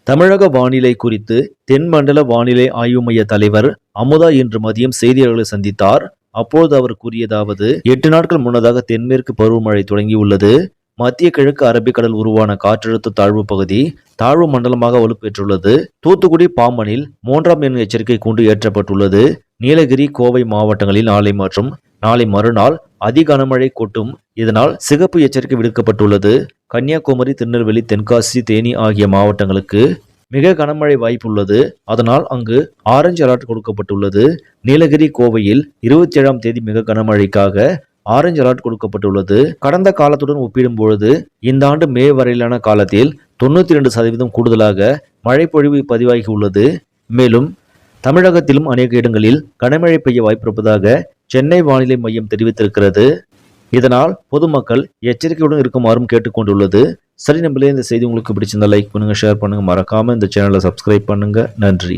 தமிழக வானிலை குறித்து தென்மண்டல வானிலை ஆய்வு மைய தலைவர் அமுதா இன்று மதியம் செய்தியாளர்களை சந்தித்தார். அப்போது அவர் கூறியதாவது, 8 நாட்கள் முன்னதாக தென்மேற்கு பருவமழை தொடங்கியுள்ளது. மத்திய கிழக்கு அரபிக்கடல் உருவான காற்றழுத்த தாழ்வு பகுதி தாழ்வு மண்டலமாக வலுப்பெற்றுள்ளது. தூத்துக்குடி, பாம்பனில் 3ஆம் எண் எச்சரிக்கை கூண்டு ஏற்றப்பட்டுள்ளது. நீலகிரி, கோவை மாவட்டங்களில் நாளை மற்றும் நாளை மறுநாள் அதி கனமழை கொட்டும். இதனால் சிகப்பு எச்சரிக்கை விடுக்கப்பட்டுள்ளது. கன்னியாகுமரி, திருநெல்வேலி, தென்காசி, தேனி ஆகிய மாவட்டங்களுக்கு மிக கனமழை வாய்ப்புள்ளது. அதனால் அங்கு ஆரஞ்சு அலர்ட் கொடுக்கப்பட்டுள்ளது. நீலகிரி, கோவையில் 27ஆம் தேதி மிக கனமழைக்காக ஆரஞ்சு அலர்ட் கொடுக்கப்பட்டுள்ளது. கடந்த காலத்துடன் ஒப்பிடும்பொழுது இந்த ஆண்டு மே வரையிலான காலத்தில் 92% கூடுதலாக மழைப்பொழிவு பதிவாகியுள்ளது. மேலும் தமிழகத்திலும் அநேக இடங்களில் கனமழை பெய்ய வாய்ப்பிருப்பதாக சென்னை வானிலை மையம் தெரிவித்திருக்கிறது. இதனால் பொதுமக்கள் எச்சரிக்கையுடன் இருக்குமாறும் கேட்டுக்கொண்டுள்ளது. சரி நம்பளே, இந்த செய்தி உங்களுக்கு பிடிச்சிருந்தா லைக் பண்ணுங்க, ஷேர் பண்ணுங்க, மறக்காம இந்த சேனலை சப்ஸ்கிரைப் பண்ணுங்க. நன்றி.